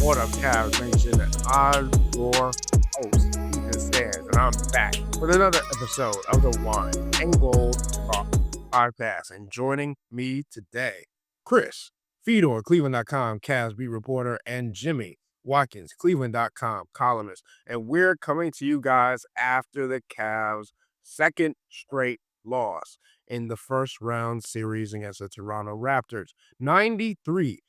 What up, Cavs Nation? I'm your host, Ethan Sands, and I'm back with another episode of the Wine and Gold Talk podcast. And joining me today, Chris, Fedor, cleveland.com Cavs beat reporter, and Jimmy Watkins, cleveland.com columnist. And we're coming to you guys after the Cavs' second straight loss in the first round series against the Toronto Raptors, 93-89.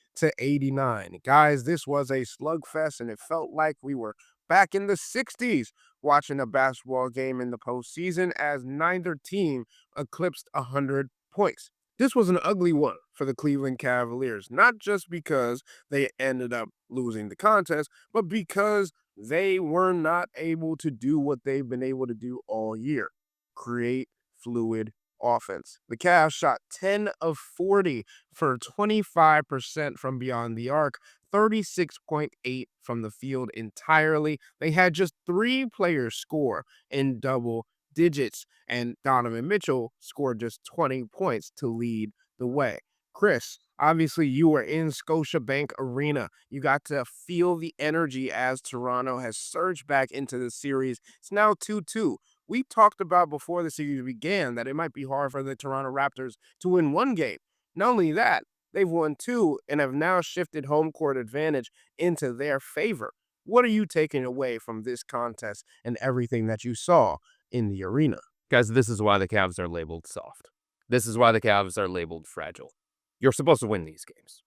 Guys, this was a slugfest, and it felt like we were back in the 60s watching a basketball game in the postseason as neither team eclipsed 100 points. This was an ugly one for the Cleveland Cavaliers, not just because they ended up losing the contest, but because they were not able to do what they've been able to do all year: create fluid offense. The Cavs shot 10 of 40 for 25% from beyond the arc, 36.8 from the field entirely. They had just 3 players score in double digits, and Donovan Mitchell scored just 20 points to lead the way. Chris, obviously you were in Scotiabank Arena. You got to feel the energy as Toronto has surged back into the series. It's now 2-2. We talked about before the series began that it might be hard for the Toronto Raptors to win one game. Not only that, they've won 2 and have now shifted home court advantage into their favor. What are you taking away from this contest and everything that you saw in the arena? Guys, this is why the Cavs are labeled soft. This is why the Cavs are labeled fragile. You're supposed to win these games,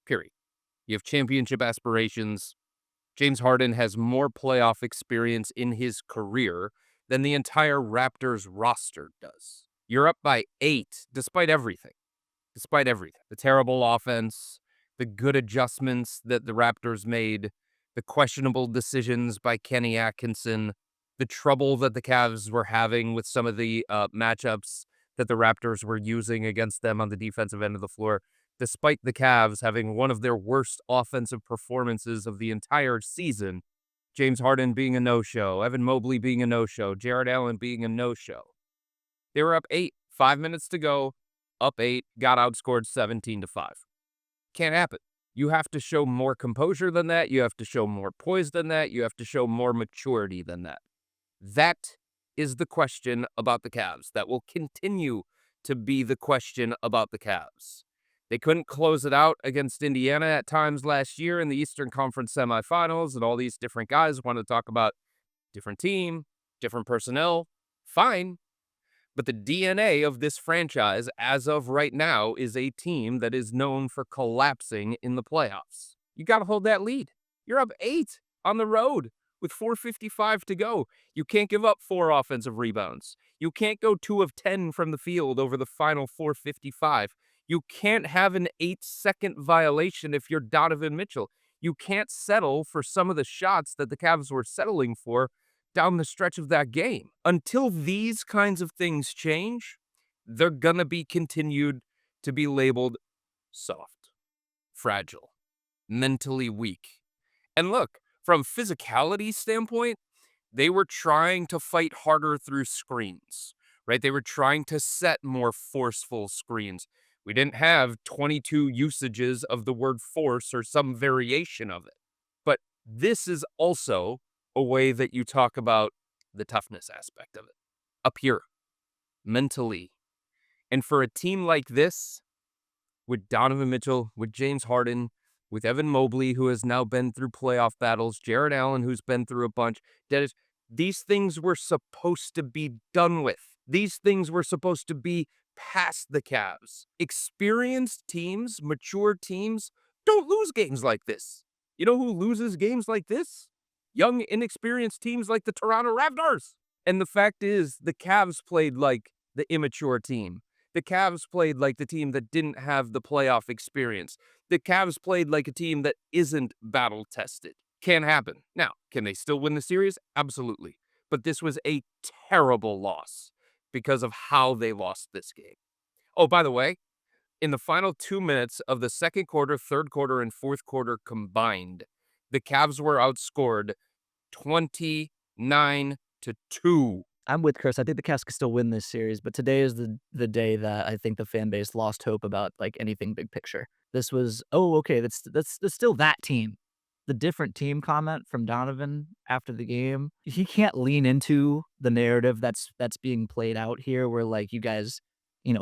period. You have championship aspirations. James Harden has more playoff experience in his career than the entire Raptors roster does. You're up by 8, despite everything. Despite everything. The terrible offense, the good adjustments that the Raptors made, the questionable decisions by Kenny Atkinson, the trouble that the Cavs were having with some of the matchups that the Raptors were using against them on the defensive end of the floor. Despite the Cavs having one of their worst offensive performances of the entire season, James Harden being a no-show, Evan Mobley being a no-show, Jared Allen being a no-show. They were up 8, 5 minutes to go, up 8, got outscored 17-5. Can't happen. You have to show more composure than that. You have to show more poise than that. You have to show more maturity than that. That is the question about the Cavs. That will continue to be the question about the Cavs. They couldn't close it out against Indiana at times last year in the Eastern Conference semifinals, and all these different guys want to talk about different team, different personnel. Fine. But the DNA of this franchise, as of right now, is a team that is known for collapsing in the playoffs. You got to hold that lead. You're up 8 on the road with 4:55 to go. You can't give up 4 offensive rebounds. You can't go 2 of 10 from the field over the final 4:55. You can't have an 8-second violation if you're Donovan Mitchell. You can't settle for some of the shots that the Cavs were settling for down the stretch of that game. Until these kinds of things change, they're going to be continued to be labeled soft, fragile, mentally weak. And look, from physicality standpoint, they were trying to fight harder through screens, right? They were trying to set more forceful screens. We didn't have 22 usages of the word force or some variation of it. But this is also a way that you talk about the toughness aspect of it. Up here, mentally. And for a team like this, with Donovan Mitchell, with James Harden, with Evan Mobley, who has now been through playoff battles, Jared Allen, who's been through a bunch, these things were supposed to be done with. These things were supposed to be past the Cavs. Experienced teams, mature teams, don't lose games like this. You know who loses games like this? Young, inexperienced teams like the Toronto Raptors. And the fact is, the Cavs played like the immature team. The Cavs played like the team that didn't have the playoff experience. The Cavs played like a team that isn't battle-tested. Can't happen. Now, can they still win the series? Absolutely. But this was a terrible loss because of how they lost this game. Oh, by the way, in the final 2 minutes of the second quarter, third quarter, and fourth quarter combined, the Cavs were outscored 29-2. I'm with Chris. I think the Cavs can still win this series, but today is the day that I think the fan base lost hope about like anything big picture. This was, oh, okay, that's still that team. the different team comment from Donovan after the game, he can't lean into the narrative that's being played out here where, like, you guys,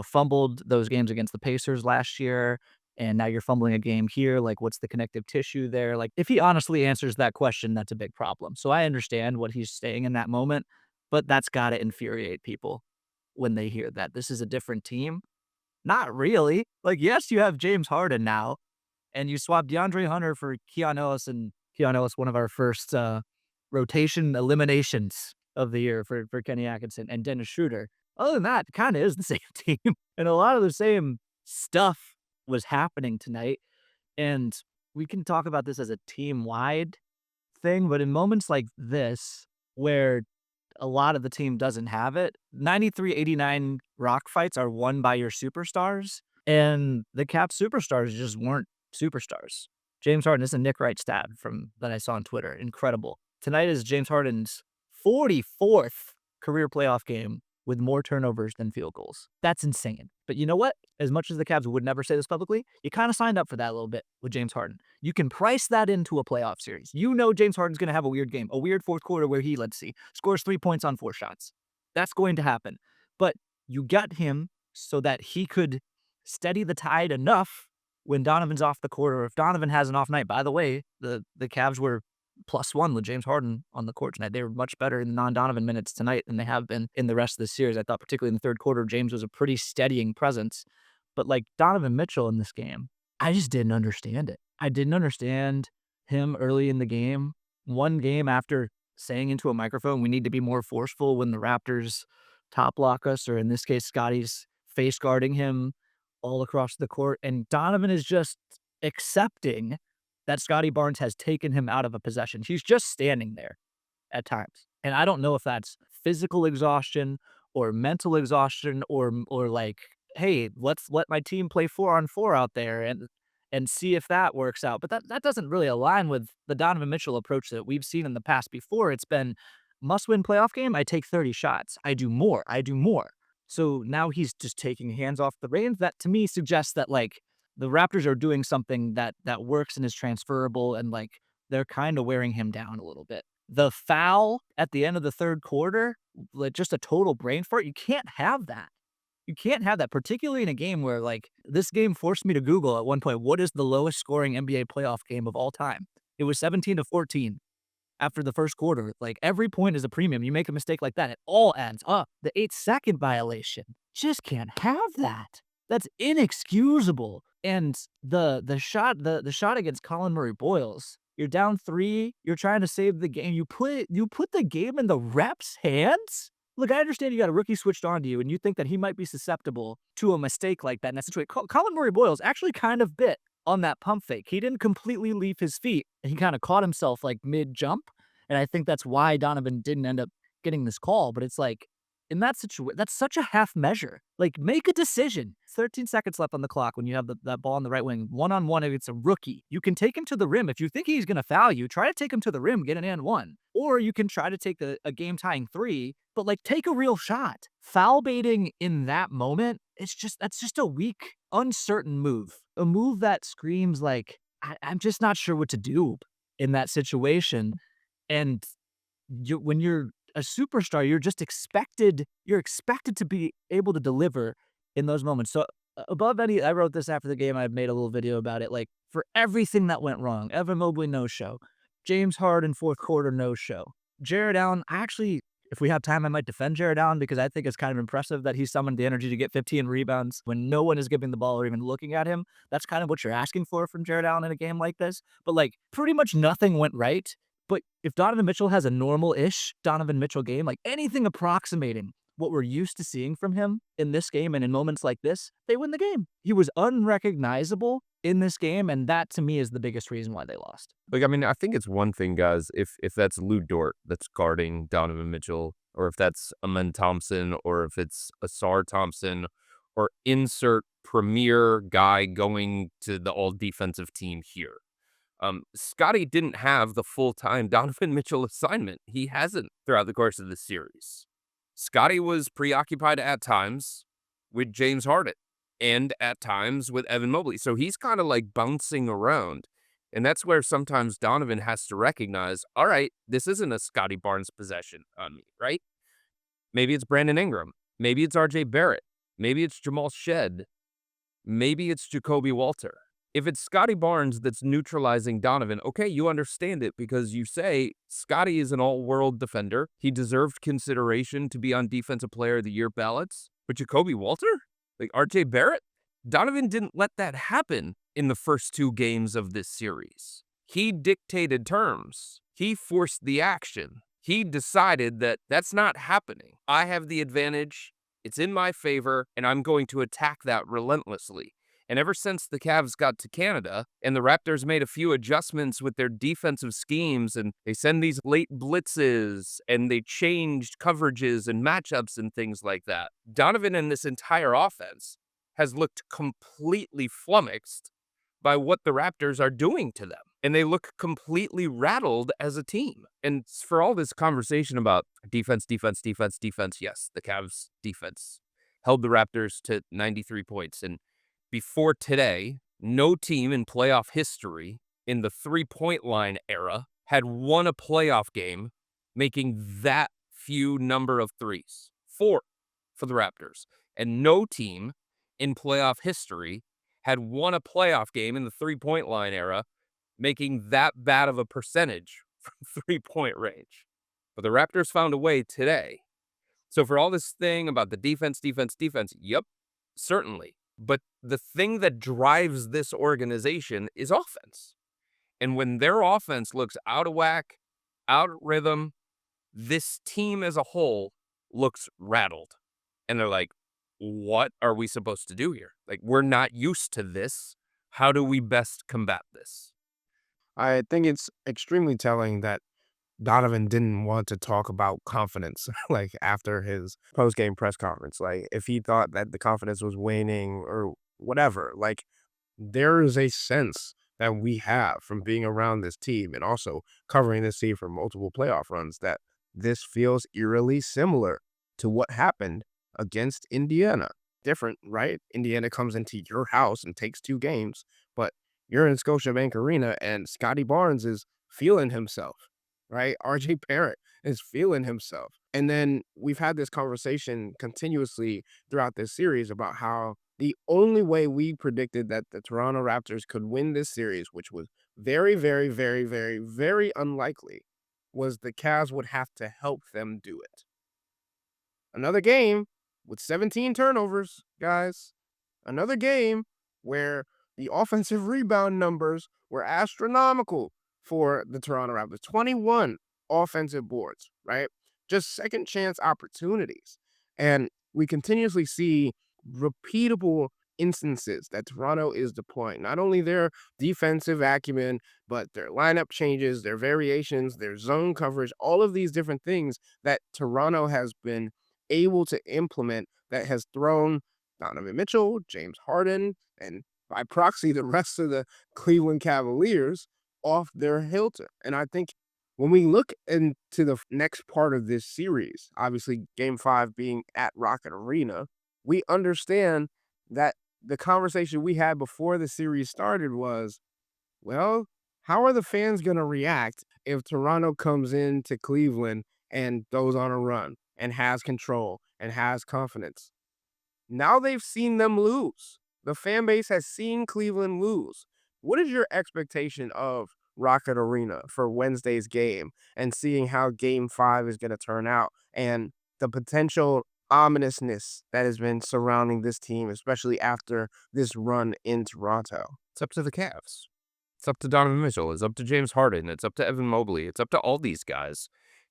fumbled those games against the Pacers last year, and now you're fumbling a game here, like, what's the connective tissue there? Like, if he honestly answers that question, that's a big problem. So I understand what he's saying in that moment, but that's gotta infuriate people when they hear that. This is a different team. Not really. Like, yes, you have James Harden now, and you swap DeAndre Hunter for Keon Ellis, and Keon Ellis, one of our first rotation eliminations of the year for Kenny Atkinson and Dennis Schroeder. Other than that, it kind of is the same team, and a lot of the same stuff was happening tonight. And we can talk about this as a team wide thing, but in moments like this, where a lot of the team doesn't have it, 93-89 rock fights are won by your superstars, and the Caps superstars just weren't superstars. James Harden, this is a Nick Wright stat from that I saw on Twitter. Incredible. Tonight is James Harden's 44th career playoff game with more turnovers than field goals. That's insane. But you know what? As much as the Cavs would never say this publicly, you kind of signed up for that a little bit with James Harden. You can price that into a playoff series. You know James Harden's going to have a weird game, a weird fourth quarter where he, let's see, scores 3 points on 4 shots. That's going to happen. But you got him so that he could steady the tide enough when Donovan's off the court, or if Donovan has an off night. By the way, the Cavs were +1 with James Harden on the court tonight. They were much better in the non-Donovan minutes tonight than they have been in the rest of the series. I thought particularly in the third quarter, James was a pretty steadying presence. But like Donovan Mitchell in this game, I just didn't understand it. I didn't understand him early in the game. One game after saying into a microphone, we need to be more forceful when the Raptors top block us, or in this case, Scottie's face guarding him all across the court. And Donovan is just accepting that Scottie Barnes has taken him out of a possession. He's just standing there at times. And I don't know if that's physical exhaustion or mental exhaustion, or like, hey, let's let my team play 4-on-4 out there and see if that works out. But that doesn't really align with the Donovan Mitchell approach that we've seen in the past before. It's been must-win playoff game, I take 30 shots. I do more. I do more. So now he's just taking hands off the reins. That to me suggests that like the Raptors are doing something that works and is transferable, and like they're kind of wearing him down a little bit. The foul at the end of the third quarter, like just a total brain fart. You can't have that. You can't have that, particularly in a game where like this game forced me to Google at one point, what is the lowest scoring NBA playoff game of all time? It was 17-14 after the first quarter. Like every point is a premium. You make a mistake like that, it all adds up. The 8-second violation, just can't have that. That's inexcusable. And the shot against Colin Murray Boyles, you're down 3, you're trying to save the game. You put the game in the ref's hands? Look, I understand you got a rookie switched on to you, and you think that he might be susceptible to a mistake like that in that situation. Colin Murray Boyles actually kind of bit on that pump fake. He didn't completely leave his feet. He kind of caught himself like mid-jump, and I think that's why Donovan didn't end up getting this call. But it's like, in that situation, that's such a half measure. Like, make a decision. 13 seconds left on the clock when you have that ball on the right wing, one-on-one against a rookie. You can take him to the rim. If you think he's going to foul you, try to take him to the rim, get an and one. Or you can try to take a game-tying 3, but, like, take a real shot. Foul baiting in that moment, that's just a weak, uncertain move. A move that screams, like, I'm just not sure what to do in that situation. And when you're a superstar, you're expected to be able to deliver in those moments. So above any, I wrote this after the game. I made a little video about it. Like, for everything that went wrong, Evan Mobley no show, James Harden fourth quarter no show, Jared Allen. Actually, if we have time, I might defend Jared Allen because I think it's kind of impressive that he summoned the energy to get 15 rebounds when no one is giving the ball or even looking at him. That's kind of what you're asking for from Jared Allen in a game like this. But like, pretty much nothing went right. But if Donovan Mitchell has a normal-ish Donovan Mitchell game, like anything approximating what we're used to seeing from him in this game and in moments like this, they win the game. He was unrecognizable in this game, and that to me is the biggest reason why they lost. Like, I mean, I think it's one thing, guys, if that's Lou Dort that's guarding Donovan Mitchell, or if that's Amen Thompson, or if it's Asar Thompson, or insert premier guy going to the all-defensive team here. Scottie didn't have the full-time Donovan Mitchell assignment. He hasn't throughout the course of the series. Scottie was preoccupied at times with James Harden and at times with Evan Mobley. So he's kind of like bouncing around. And that's where sometimes Donovan has to recognize, all right, this isn't a Scottie Barnes possession on me, right? Maybe it's Brandon Ingram. Maybe it's RJ Barrett. Maybe it's Jamal Shed. Maybe it's Jacoby Walter. If it's Scottie Barnes that's neutralizing Donovan, okay, you understand it because you say Scottie is an all-world defender. He deserved consideration to be on Defensive Player of the Year ballots. But Jacoby Walter? Like RJ Barrett? Donovan didn't let that happen in the first 2 games of this series. He dictated terms. He forced the action. He decided that that's not happening. I have the advantage. It's in my favor, and I'm going to attack that relentlessly. And ever since the Cavs got to Canada and the Raptors made a few adjustments with their defensive schemes and they send these late blitzes and they changed coverages and matchups and things like that, Donovan and this entire offense has looked completely flummoxed by what the Raptors are doing to them. And they look completely rattled as a team. And for all this conversation about defense, yes, the Cavs defense held the Raptors to 93 points. And before today, no team in playoff history in the three-point line era had won a playoff game making that few number of threes. 4 for the Raptors. And no team in playoff history had won a playoff game in the three-point line era making that bad of a percentage from three-point range. But the Raptors found a way today. So for all this thing about the defense, yep, certainly. But the thing that drives this organization is offense. And when their offense looks out of whack, out of rhythm, this team as a whole looks rattled. And they're like, what are we supposed to do here? Like, we're not used to this. How do we best combat this? I think it's extremely telling that Donovan didn't want to talk about confidence, like after his post-game press conference. Like, if he thought that the confidence was waning or whatever, like, there is a sense that we have from being around this team and also covering this team for multiple playoff runs that this feels eerily similar to what happened against Indiana. Different, right? Indiana comes into your house and takes 2 games, but you're in Scotiabank Arena and Scottie Barnes is feeling himself, right? RJ Barrett is feeling himself. And then we've had this conversation continuously throughout this series about how the only way we predicted that the Toronto Raptors could win this series, which was very, very, very, very, very unlikely, was the Cavs would have to help them do it. Another game with 17 turnovers, guys. Another game where the offensive rebound numbers were astronomical for the Toronto Raptors. 21 offensive boards, right? Just second chance opportunities. And we continuously see repeatable instances that Toronto is deploying. Not only their defensive acumen, but their lineup changes, their variations, their zone coverage, all of these different things that Toronto has been able to implement that has thrown Donovan Mitchell, James Harden, and by proxy, the rest of the Cleveland Cavaliers off their hilter. And I think when we look into the next part of this series, obviously game 5 being at Rocket Arena, we understand that the conversation we had before the series started was, well, how are the fans going to react if Toronto comes into Cleveland and goes on a run and has control and has confidence? Now they've seen them lose. The fan base has seen Cleveland lose. What is your expectation of Rocket Arena for Wednesday's game and seeing how game 5 is going to turn out and the potential ominousness that has been surrounding this team, especially after this run in Toronto? It's up to the Cavs. It's up to Donovan Mitchell. It's up to James Harden. It's up to Evan Mobley. It's up to all these guys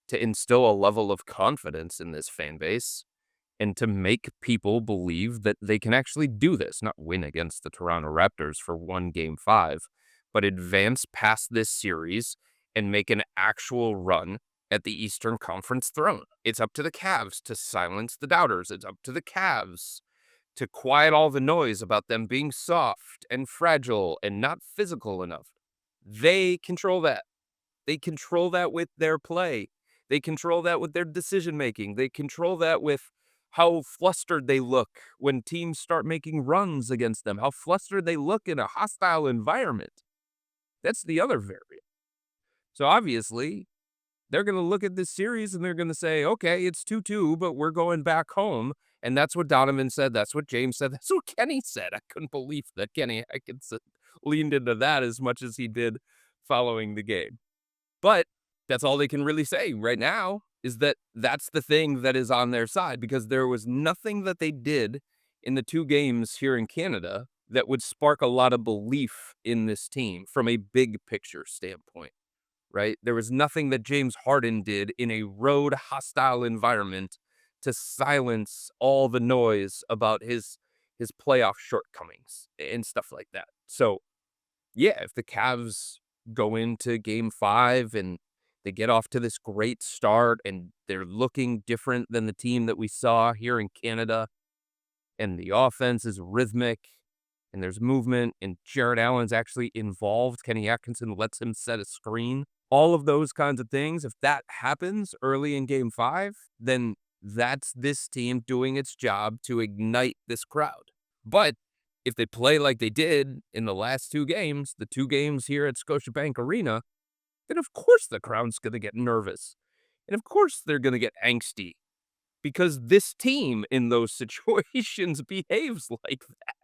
to instill a level of confidence in this fan base and to make people believe that they can actually do this, not win against the Toronto Raptors for one game 5, but advance past this series and make an actual run at the Eastern Conference throne. It's up to the Cavs to silence the doubters. It's up to the Cavs to quiet all the noise about them being soft and fragile and not physical enough. They control that. They control that with their play. They control that with their decision-making. They control that with how flustered they look when teams start making runs against them, how flustered they look in a hostile environment. That's the other variant. So obviously, they're going to look at this series and they're going to say, okay, it's 2-2, but we're going back home. And that's what Donovan said. That's what James said. That's what Kenny said. I couldn't believe that Kenny Atkinson leaned into that as much as he did following the game. But that's all they can really say right now, is that that's the thing that is on their side, because there was nothing that they did in the 2 games here in Canada that would spark a lot of belief in this team from a big picture standpoint, right? There was nothing that James Harden did in a road hostile environment to silence all the noise about his playoff shortcomings and stuff like that. So, yeah, if the Cavs go into game 5 and they get off to this great start and they're looking different than the team that we saw here in Canada, and the offense is rhythmic and there's movement and Jared Allen's actually involved, Kenny Atkinson lets him set a screen, all of those kinds of things, if that happens early in game 5, then that's this team doing its job to ignite this crowd. But if they play like they did in the last 2 games, the 2 games here at Scotiabank Arena, then of course the crowd's going to get nervous. And of course they're going to get angsty, because this team in those situations behaves like that.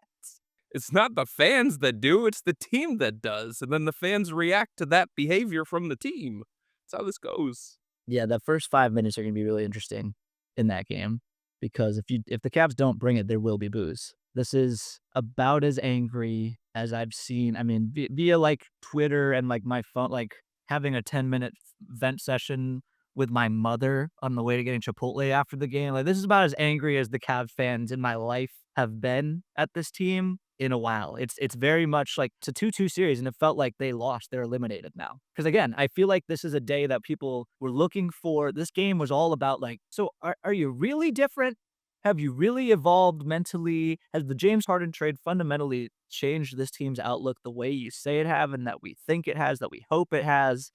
It's not the fans that do, it's the team that does. And then the fans react to that behavior from the team. That's how this goes. Yeah, the first 5 minutes are gonna be really interesting in that game because if the Cavs don't bring it, there will be boos. This is about as angry as I've seen. I mean, via like Twitter and like my phone, like having a 10-minute vent session with my mother on the way to getting Chipotle after the game. Like, this is about as angry as the Cavs fans in my life have been at this team in a while. It's very much like it's a 2-2 series, and it felt like they lost. They're eliminated now. Because again, I feel like this is a day that people were looking for. This game was all about like, so are you really different? Have you really evolved mentally? Has the James Harden trade fundamentally changed this team's outlook the way you say it have and that we think it has, that we hope it has?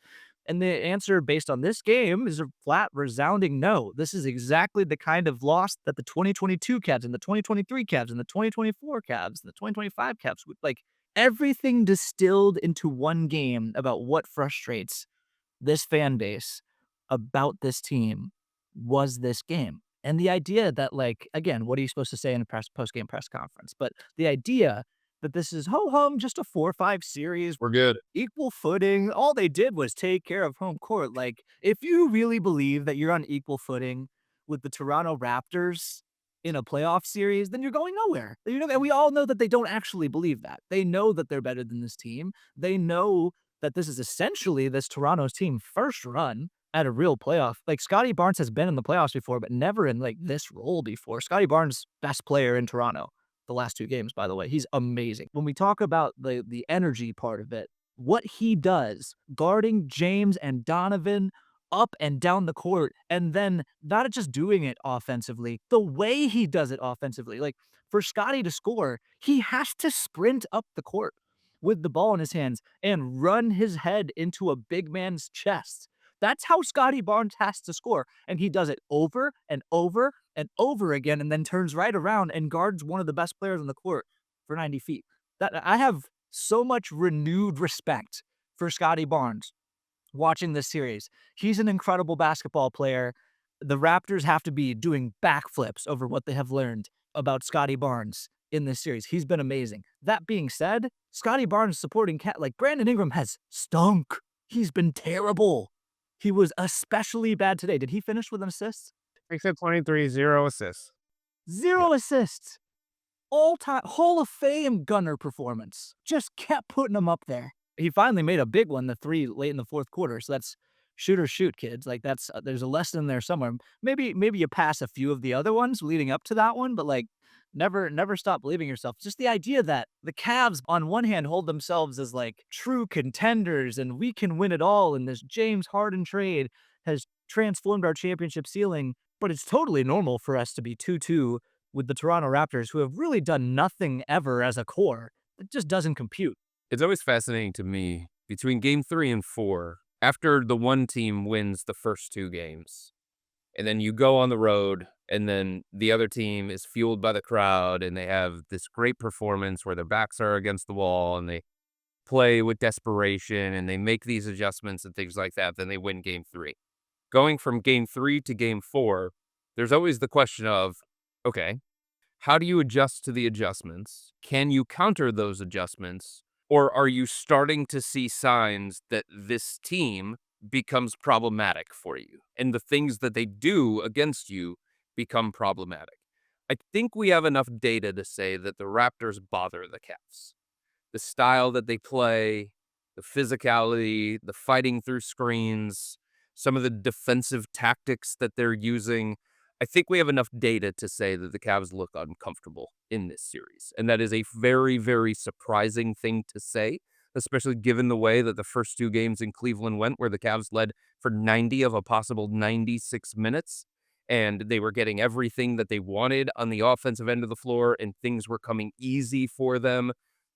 And the answer based on this game is a flat, resounding no. This is exactly the kind of loss that the 2022 Cavs and the 2023 Cavs and the 2024 Cavs and the 2025 Cavs would like, everything distilled into one game about what frustrates this fan base about this team was this game. And the idea that, like, again, what are you supposed to say in a post-game press conference? But the idea that this is ho-hum, just a 4-5 series, We're good. equal footing, all they did was take care of home court. Like, if you really believe that you're on equal footing with the Toronto Raptors in a playoff series, then you're going nowhere. You know, and we all know that they don't actually believe that. They know that they're better than this team. They know that this is essentially this Toronto's team first run at a real playoff. Like, Scottie Barnes has been in the playoffs before, but never in like this role before. Scottie Barnes, best player in Toronto the last 2 games, by the way. He's amazing. When we talk about the energy part of it, what he does guarding James and Donovan up and down the court, and then not just doing it offensively, the way he does it offensively. Like, for Scottie to score, he has to sprint up the court with the ball in his hands and run his head into a big man's chest. That's how Scottie Barnes has to score. And he does it over and over and over again, and then turns right around and guards one of the best players on the court for 90 feet. That I have so much renewed respect for Scottie Barnes watching this series. He's an incredible basketball player. The Raptors have to be doing backflips over what they have learned about Scottie Barnes in this series. He's been amazing. That being said, Scottie Barnes supporting cat like Brandon Ingram has stunk. He's been terrible. He was especially bad today. Did he finish with an assist? He said 23, 0 assists. 0 assists. All-time Hall of Fame gunner performance. Just kept putting him up there. He finally made a big one, the 3 late in the 4th quarter. So that's shoot or shoot, kids. Like, that's there's a lesson there somewhere. Maybe you pass a few of the other ones leading up to that one, but like, never stop believing yourself. Just the idea that the Cavs on one hand hold themselves as like true contenders and we can win it all, and this James Harden trade has transformed our championship ceiling, but it's totally normal for us to be 2-2 with the Toronto Raptors, who have really done nothing ever as a core. It just doesn't compute. It's always fascinating to me, between game 3 and 4, after the one team wins the first 2 games, and then you go on the road, and then the other team is fueled by the crowd, and they have this great performance where their backs are against the wall, and they play with desperation and they make these adjustments and things like that, then they win game 3. Going from game 3 to game 4, there's always the question of, okay, how do you adjust to the adjustments? Can you counter those adjustments? Or are you starting to see signs that this team becomes problematic for you and the things that they do against you become problematic? I think we have enough data to say that the Raptors bother the Cavs. The style that they play, the physicality, the fighting through screens, some of the defensive tactics that they're using. I think we have enough data to say that the Cavs look uncomfortable in this series. And that is a very, very surprising thing to say, especially given the way that the first 2 games in Cleveland went, where the Cavs led for 90 of a possible 96 minutes. And they were getting everything that they wanted on the offensive end of the floor, and things were coming easy for them.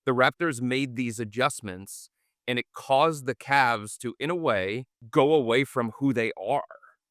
The Raptors made these adjustments, and it caused the Cavs to, in a way, go away from who they are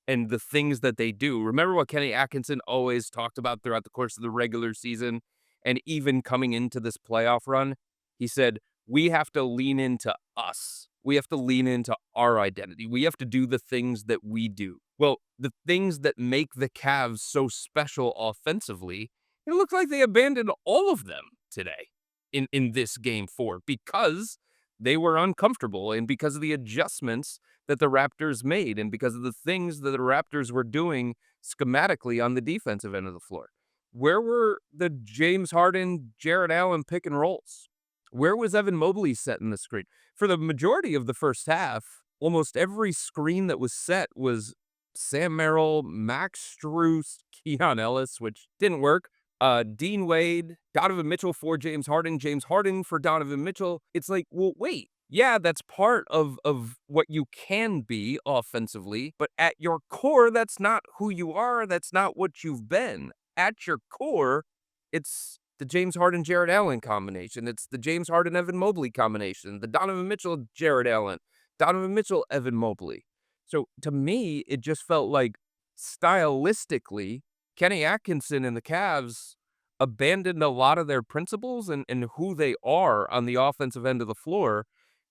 and the things that they do. Remember what Kenny Atkinson always talked about throughout the course of the regular season and even coming into this playoff run? He said, we have to lean into us. We have to lean into our identity. We have to do the things that we do. Well, the things that make the Cavs so special offensively, it looks like they abandoned all of them today in this game 4 because they were uncomfortable and because of the adjustments that the Raptors made and because of the things that the Raptors were doing schematically on the defensive end of the floor. Where were the James Harden, Jarrett Allen pick and rolls? Where was Evan Mobley setting the screen? For the majority of the first half, almost every screen that was set was Sam Merrill, Max Strus, Keon Ellis, which didn't work. Dean Wade, Donovan Mitchell for James Harden for Donovan Mitchell. It's like, well, wait. Yeah, that's part of what you can be offensively, but at your core, that's not who you are. That's not what you've been. At your core, it's the James Harden, Jarrett Allen combination. It's the James Harden, Evan Mobley combination. The Donovan Mitchell, Jarrett Allen. Donovan Mitchell, Evan Mobley. So to me, it just felt like stylistically, Kenny Atkinson and the Cavs abandoned a lot of their principles and who they are on the offensive end of the floor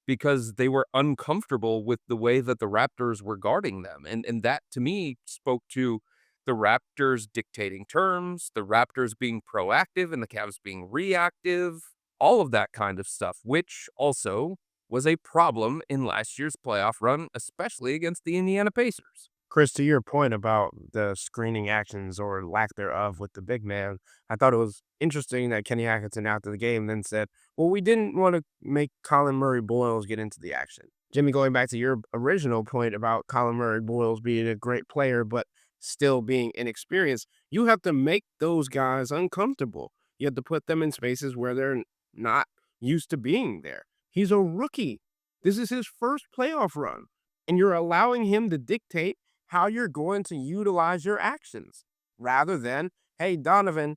because they were uncomfortable with the way that the Raptors were guarding them. And that, to me, spoke to the Raptors dictating terms, the Raptors being proactive and the Cavs being reactive, all of that kind of stuff, which also was a problem in last year's playoff run, especially against the Indiana Pacers. Chris, to your point about the screening actions or lack thereof with the big man, I thought it was interesting that Kenny Atkinson after the game then said, well, we didn't want to make Colin Murray Boyles get into the action. Jimmy, going back to your original point about Colin Murray Boyles being a great player, but still being inexperienced, you have to make those guys uncomfortable. You have to put them in spaces where they're not used to being there. He's a rookie. This is his first playoff run, and you're allowing him to dictate how you're going to utilize your actions rather than, hey, Donovan,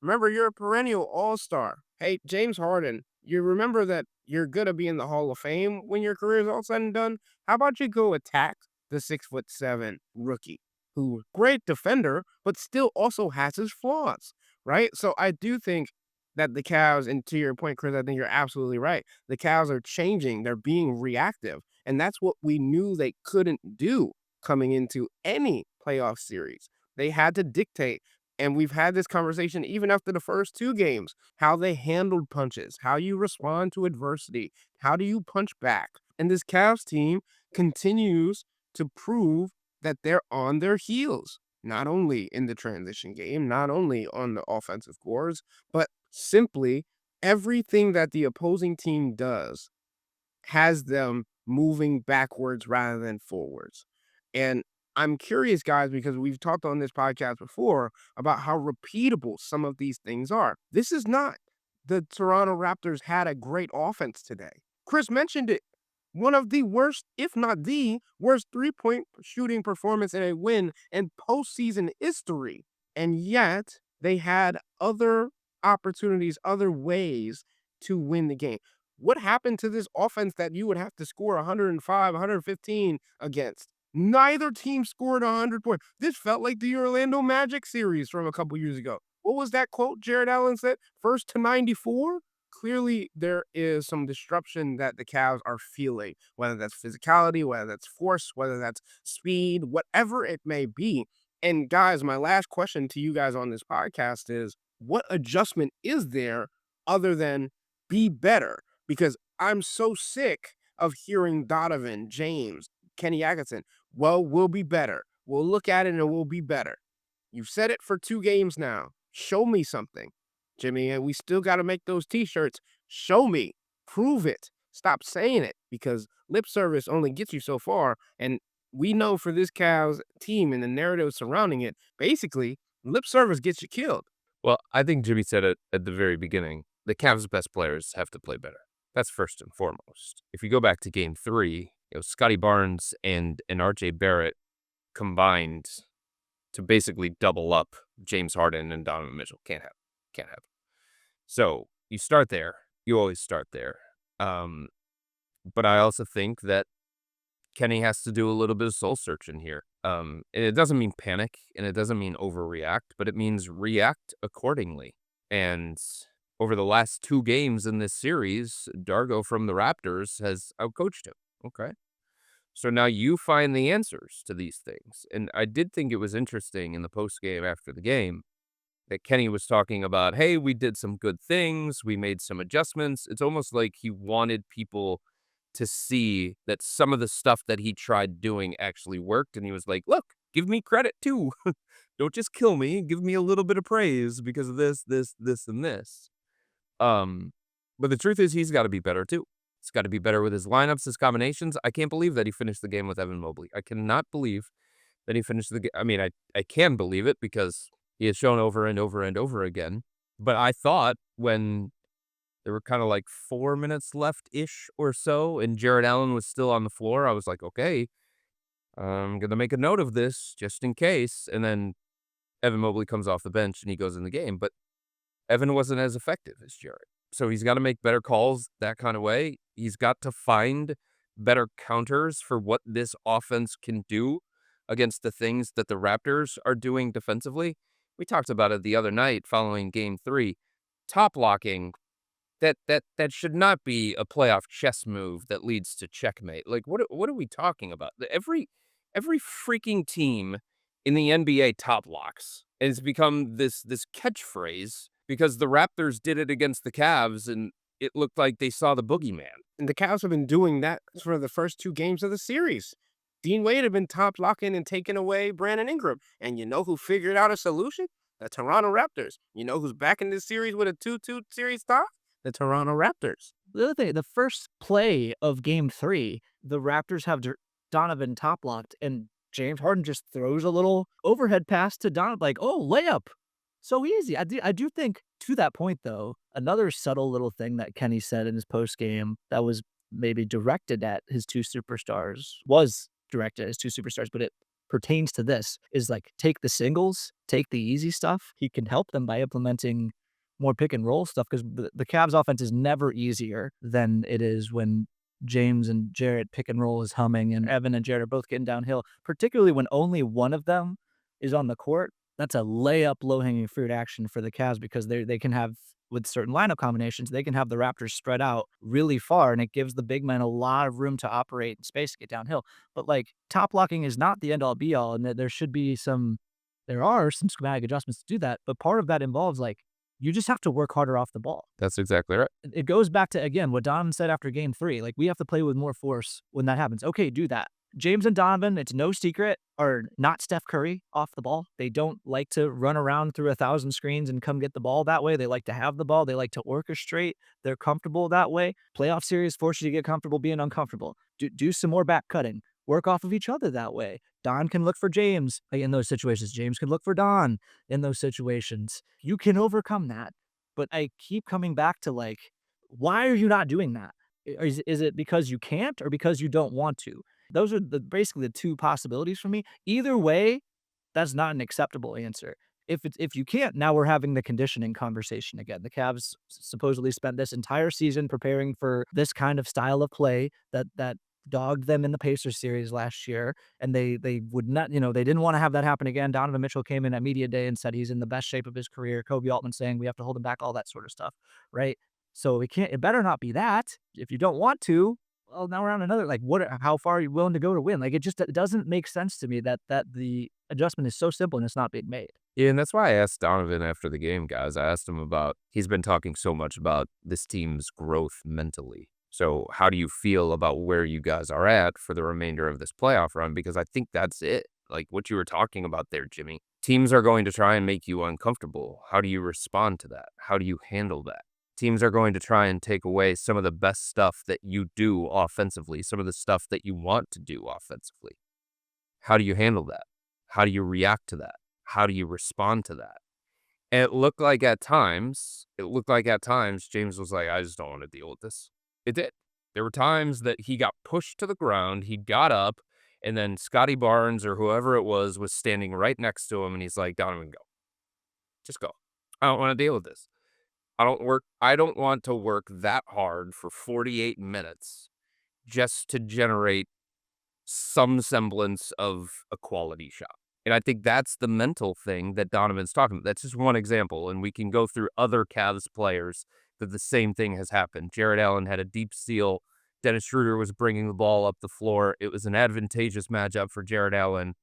remember you're a perennial all-star. Hey, James Harden, you remember that you're going to be in the Hall of Fame when your career is all said and done? How about you go attack the 6'7" rookie who's a great defender, but still also has his flaws, right? So I do think that the Cavs, and to your point, Chris, I think you're absolutely right. The Cavs are changing. They're being reactive. And that's what we knew they couldn't do coming into any playoff series. They had to dictate, and we've had this conversation even after the first 2 games, how they handled punches, how you respond to adversity, how do you punch back? And this Cavs team continues to prove that they're on their heels, not only in the transition game, not only on the offensive boards, but simply everything that the opposing team does has them moving backwards rather than forwards. And I'm curious, guys, because we've talked on this podcast before about how repeatable some of these things are. This is not the Toronto Raptors had a great offense today. Chris mentioned it. One of the worst, if not the worst, three-point shooting performance in a win in postseason history. And yet they had other opportunities, other ways to win the game. What happened to this offense that you would have to score 105, 115 against? Neither team scored 100 points. This felt like the Orlando Magic series from a couple years ago. What was that quote Jarrett Allen said? First to 94? clearly there is some disruption that the Cavs are feeling, whether that's physicality, whether that's force, whether that's speed, whatever it may be. And guys, my last question to you guys on this podcast is, what adjustment is there other than be better? Because I'm so sick of hearing Donovan, James, Kenny Atkinson, well, we'll be better. We'll look at it and we'll be better. You've said it for 2 games now. Show me something, Jimmy, and we still got to make those T-shirts. Show me. Prove it. Stop saying it, because lip service only gets you so far. And we know for this Cavs team and the narrative surrounding it, basically, lip service gets you killed. Well, I think Jimmy said it at the very beginning. The Cavs' best players have to play better. That's first and foremost. If you go back to Game 3, Scottie Barnes and R.J. Barrett combined to basically double up James Harden and Donovan Mitchell. Can't have. So you start there. You always start there. But I also think that Kenny has to do a little bit of soul searching here. And it doesn't mean panic, and it doesn't mean overreact, but it means react accordingly. And over the last 2 games in this series, Dargo from the Raptors has outcoached him. Okay. So now you find the answers to these things. And I did think it was interesting in the post game after the game that Kenny was talking about, hey, we did some good things. We made some adjustments. It's almost like he wanted people to see that some of the stuff that he tried doing actually worked. And he was like, look, give me credit too. Don't just kill me. Give me a little bit of praise because of this, and this. But the truth is he's got to be better too. He's got to be better with his lineups, his combinations. I can't believe that he finished the game with Evan Mobley. I cannot believe that he finished the game. I mean, I can believe it because he has shown over and over and over again. But I thought when there were kind of like 4 minutes left-ish or so, and Jared Allen was still on the floor, I was like, okay, I'm going to make a note of this just in case. And then Evan Mobley comes off the bench and he goes in the game. But Evan wasn't as effective as Jared. So he's got to make better calls that kind of way. He's got to find better counters for what this offense can do against the things that the Raptors are doing defensively. We talked about it the other night following Game 3. Top blocking, that should not be a playoff chess move that leads to checkmate. Like, what are we talking about? Every freaking team in the NBA top blocks. And it's become this catchphrase because the Raptors did it against the Cavs and it looked like they saw the boogeyman. And the Cavs have been doing that for the first 2 games of the series. Dean Wade had been top blocking and taking away Brandon Ingram. And you know who figured out a solution? The Toronto Raptors. You know who's back in this series with a 2-2 series tie? The Toronto Raptors. The other thing, the first play of Game 3, the Raptors have Donovan top locked, and James Harden just throws a little overhead pass to Donovan, like, oh, layup. So easy. I do think, to that point, though, another subtle little thing that Kenny said in his post game that was maybe directed at his 2 superstars, but it pertains to this, is like, take the singles, take the easy stuff. He can help them by implementing more pick and roll stuff, because the Cavs offense is never easier than it is when James and Jarrett pick and roll is humming and Evan and Jarrett are both getting downhill, particularly when only one of them is on the court. That's a layup, low-hanging fruit action for the Cavs, because they can have, with certain lineup combinations, they can have the Raptors spread out really far, and it gives the big men a lot of room to operate in space to get downhill. But, like, top blocking is not the end-all be-all, and there are some schematic adjustments to do that, but part of that involves, like, you just have to work harder off the ball. That's exactly right. It goes back to, again, what Donovan said after Game 3. Like, we have to play with more force when that happens. Okay, do that. James and Donovan, it's no secret, are not Steph Curry off the ball. They don't like to run around through 1,000 screens and come get the ball that way. They like to have the ball. They like to orchestrate. They're comfortable that way. Playoff series force you to get comfortable being uncomfortable. Do some more back cutting. Work off of each other that way. Don can look for James in those situations. James can look for Don in those situations. You can overcome that. But I keep coming back to, like, why are you not doing that? Is it because you can't or because you don't want to? Those are basically the 2 possibilities for me. Either way, that's not an acceptable answer. If you can't, now we're having the conditioning conversation again. The Cavs supposedly spent this entire season preparing for this kind of style of play that dogged them in the Pacers series last year, and they would not, they didn't want to have that happen again. Donovan Mitchell came in at media day and said he's in the best shape of his career. Kobe Altman saying we have to hold him back, all that sort of stuff, right? So it better not be that. If you don't want to, well, now we're on another, like, how far are you willing to go to win? Like, it doesn't make sense to me that the adjustment is so simple and it's not being made. Yeah, and that's why I asked Donovan after the game, guys. I asked him about, he's been talking so much about this team's growth mentally. So how do you feel about where you guys are at for the remainder of this playoff run? Because I think that's it. Like what you were talking about there, Jimmy. Teams are going to try and make you uncomfortable. How do you respond to that? How do you handle that? Teams are going to try and take away some of the best stuff that you do offensively, some of the stuff that you want to do offensively. How do you handle that? How do you react to that? How do you respond to that? And it looked like at times James was like, I just don't want to deal with this. It did. There were times that he got pushed to the ground, he got up, and then Scottie Barnes or whoever it was standing right next to him, and he's like, Donovan, go. Just go. I don't want to deal with this. I don't want to work that hard for 48 minutes just to generate some semblance of a quality shot. And I think that's the mental thing that Donovan's talking about. That's just one example, and we can go through other Cavs players that the same thing has happened. Jarrett Allen had a deep steal. Dennis Schroeder was bringing the ball up the floor. It was an advantageous matchup for Jarrett Allen.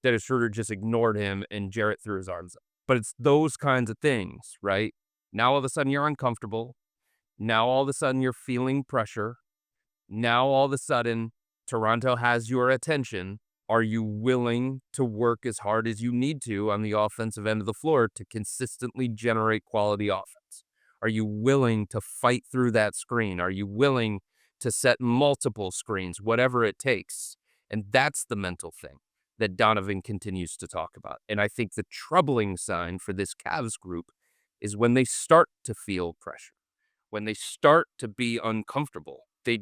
Dennis Schroeder just ignored him, and Jarrett threw his arms up. But it's those kinds of things, right? Now all of a sudden you're uncomfortable. Now all of a sudden you're feeling pressure. Now all of a sudden Toronto has your attention. Are you willing to work as hard as you need to on the offensive end of the floor to consistently generate quality offense? Are you willing to fight through that screen? Are you willing to set multiple screens, whatever it takes? And that's the mental thing that Donovan continues to talk about. And I think the troubling sign for this Cavs group is when they start to feel pressure, when they start to be uncomfortable, the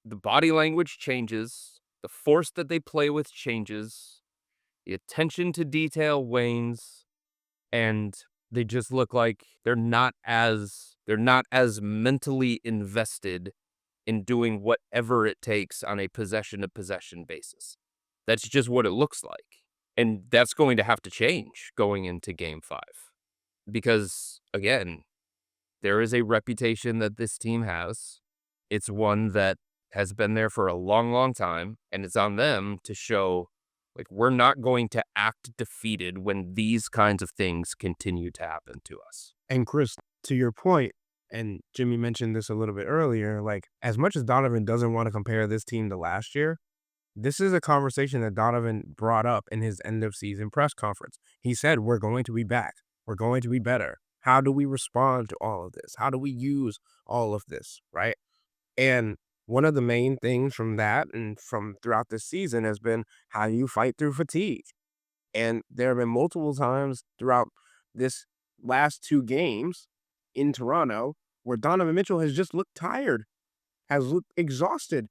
body language changes, the force that they play with changes, the attention to detail wanes, and they just look like they're not as mentally invested in doing whatever it takes on a possession to possession basis. That's just what it looks like. And that's going to have to change going into game 5. Because again, there is a reputation that this team has. It's one that has been there for a long, long time, and it's on them to show, like, we're not going to act defeated when these kinds of things continue to happen to us. And Chris, to your point, and Jimmy mentioned this a little bit earlier, like as much as Donovan doesn't want to compare this team to last year, this is a conversation that Donovan brought up in his end of season press conference. He said, we're going to be back. We're going to be better. How do we respond to all of this? How do we use all of this, right? And one of the main things from that and from throughout this season has been how you fight through fatigue. And there have been multiple times throughout this last 2 games in Toronto where Donovan Mitchell has just looked tired, has looked exhausted.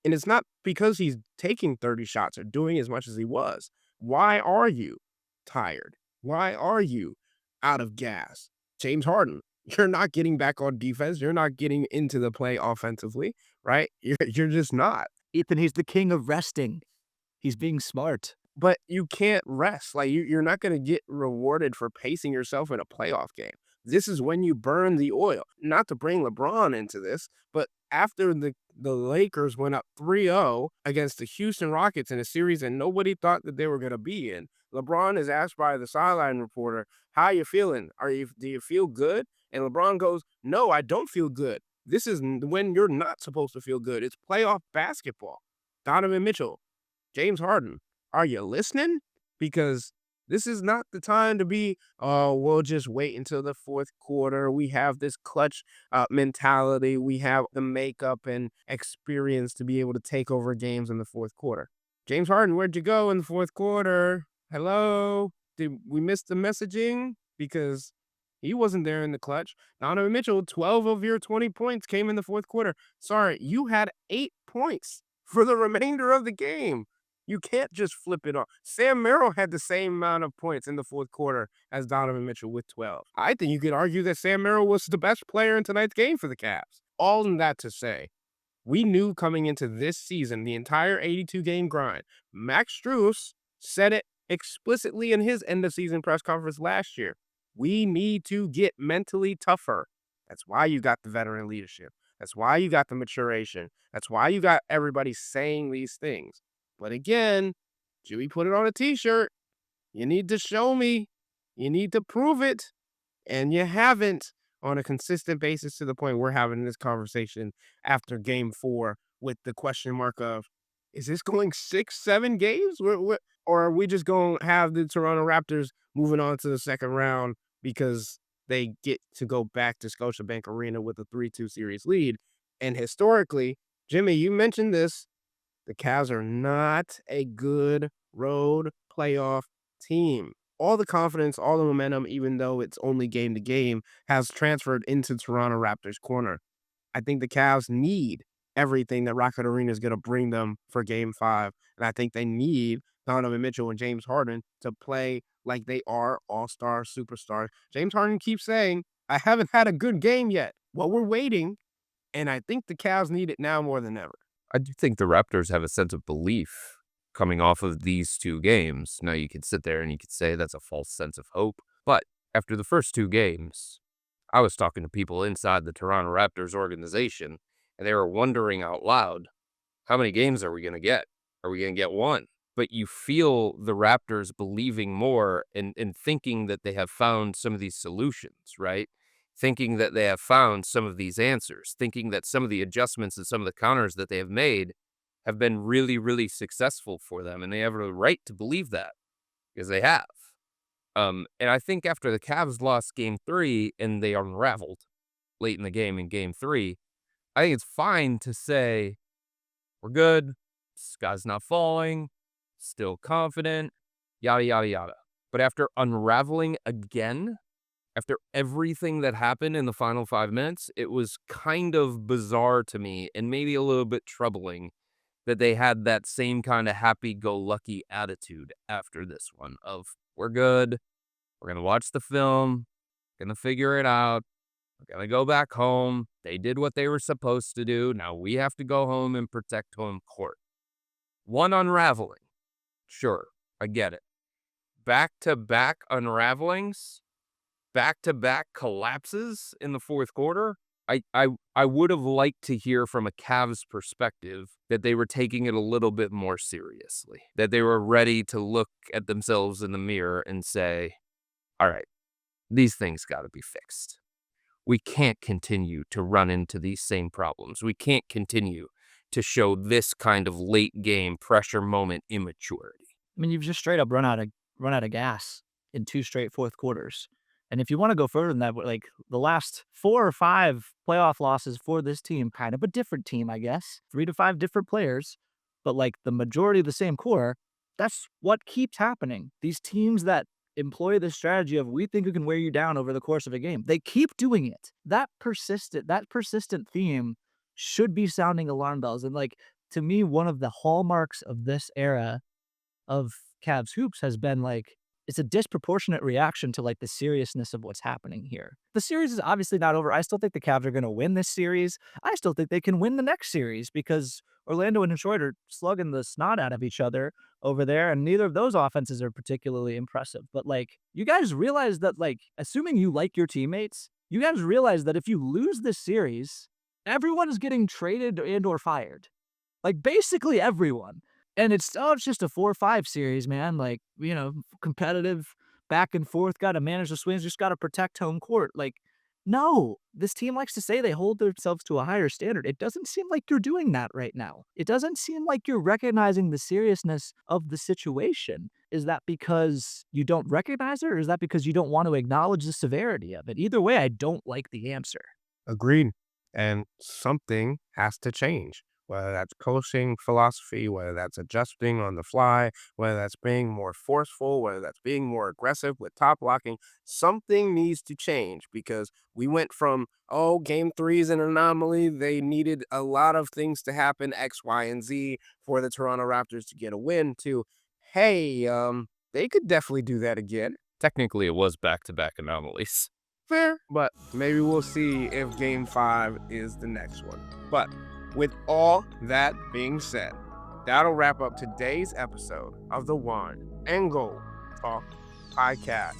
And it's not because he's taking 30 shots or doing as much as he was. Why are you tired? Why are you out of gas? James Harden, you're not getting back on defense. You're not getting into the play offensively, right? You're just not. Ethan, he's the king of resting. He's being smart. But you can't rest. Like you're not going to get rewarded for pacing yourself in a playoff game. This is when you burn the oil. Not to bring LeBron into this, but after the Lakers went up 3-0 against the Houston Rockets in a series that nobody thought that they were going to be in, LeBron is asked by the sideline reporter, how you feeling? Do you feel good? And LeBron goes, no, I don't feel good. This is when you're not supposed to feel good. It's playoff basketball. Donovan Mitchell, James Harden, are you listening? Because this is not the time to be, oh, we'll just wait until the fourth quarter. We have this clutch mentality. We have the makeup and experience to be able to take over games in the fourth quarter. James Harden, where'd you go in the fourth quarter? Hello? Did we miss the messaging? Because he wasn't there in the clutch. Donovan Mitchell, 12 of your 20 points came in the fourth quarter. Sorry, you had 8 points for the remainder of the game. You can't just flip it on. Sam Merrill had the same amount of points in the fourth quarter as Donovan Mitchell with 12. I think you could argue that Sam Merrill was the best player in tonight's game for the Cavs. All in that to say, we knew coming into this season, the entire 82-game grind, Max Strus said it explicitly in his end-of-season press conference last year. We need to get mentally tougher. That's why you got the veteran leadership. That's why you got the maturation. That's why you got everybody saying these things. But again, Jimmy put it on a t-shirt. You need to show me. You need to prove it. And you haven't on a consistent basis to the point we're having this conversation after game 4 with the question mark of, is this going 6, 7 games? Or are we just going to have the Toronto Raptors moving on to the second round because they get to go back to Scotiabank Arena with a 3-2 series lead? And historically, Jimmy, you mentioned this, the Cavs are not a good road playoff team. All the confidence, all the momentum, even though it's only game to game, has transferred into Toronto Raptors corner. I think the Cavs need everything that Rocket Arena is going to bring them for game 5. And I think they need Donovan Mitchell and James Harden to play like they are all-star superstars. James Harden keeps saying, I haven't had a good game yet. Well, we're waiting. And I think the Cavs need it now more than ever. I do think the Raptors have a sense of belief coming off of these 2 games. Now, you could sit there and you could say that's a false sense of hope. But after the first 2 games, I was talking to people inside the Toronto Raptors organization, and they were wondering out loud, how many games are we going to get? Are we going to get 1? But you feel the Raptors believing more and thinking that they have found some of these solutions, right? Thinking that they have found some of these answers, thinking that some of the adjustments and some of the counters that they have made have been really, really successful for them. And they have a right to believe that because they have. And I think after the Cavs lost game 3 and they unraveled late in the game in game 3, I think it's fine to say, we're good, sky's not falling, still confident, yada, yada, yada. But after unraveling again, after everything that happened in the final 5 minutes, it was kind of bizarre to me and maybe a little bit troubling that they had that same kind of happy-go-lucky attitude after this one of, we're good, we're going to watch the film, going to figure it out, we're going to go back home. They did what they were supposed to do. Now we have to go home and protect home court. One unraveling. Sure, I get it. Back-to-back unravelings, back-to-back collapses in the fourth quarter. I would have liked to hear from a Cavs perspective that they were taking it a little bit more seriously, that they were ready to look at themselves in the mirror and say, all right, these things got to be fixed. We can't continue to run into these same problems. We can't continue to show this kind of late game pressure moment immaturity. I mean, you've just straight up run out of gas in 2 straight fourth quarters. And if you want to go further than that, like the last 4 or 5 playoff losses for this team, kind of a different team, I guess, 3 to 5 different players, but like the majority of the same core, that's what keeps happening. These teams that employ the strategy of we think we can wear you down over the course of a game, they keep doing it. That persistent theme should be sounding alarm bells. And like, to me, one of the hallmarks of this era of Cavs hoops has been like, it's a disproportionate reaction to like the seriousness of what's happening here. The series is obviously not over. I still think the Cavs are going to win this series. I still think they can win the next series because Orlando and Detroit are slugging the snot out of each other over there, and neither of those offenses are particularly impressive. But like, you guys realize that, like, assuming you like your teammates, you guys realize that if you lose this series, everyone is getting traded and or fired. Like, basically everyone. And it's just a 4-5 series, man. Like, competitive, back and forth, got to manage the swings, just got to protect home court. Like, no, this team likes to say they hold themselves to a higher standard. It doesn't seem like you're doing that right now. It doesn't seem like you're recognizing the seriousness of the situation. Is that because you don't recognize it, or is that because you don't want to acknowledge the severity of it? Either way, I don't like the answer. Agreed. And something has to change, whether that's coaching philosophy, whether that's adjusting on the fly, whether that's being more forceful, whether that's being more aggressive with top blocking. Something needs to change because we went from, game 3 is an anomaly. They needed a lot of things to happen, X, Y, and Z for the Toronto Raptors to get a win to, hey, they could definitely do that again. Technically, it was back-to-back anomalies. Fair, but maybe we'll see if game 5 is the next one. But with all that being said, that'll wrap up today's episode of the Wine and Gold Talk podcast.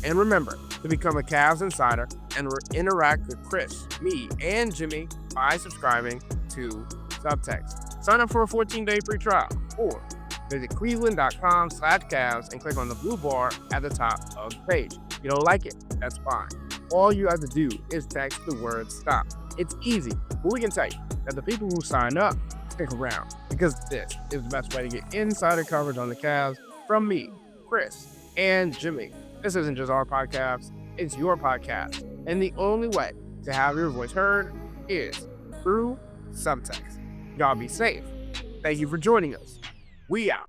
And remember to become a Cavs insider and interact with Chris, me, and Jimmy by subscribing to Subtext. Sign up for a 14-day free trial or visit cleveland.com/Cavs and click on the blue bar at the top of the page. If you don't like it, that's fine. All you have to do is text the word STOP. It's easy, but we can tell you that the people who sign up stick around because this is the best way to get insider coverage on the Cavs from me, Chris, and Jimmy. This isn't just our podcast, it's your podcast. And the only way to have your voice heard is through Subtext. Y'all be safe. Thank you for joining us. We out.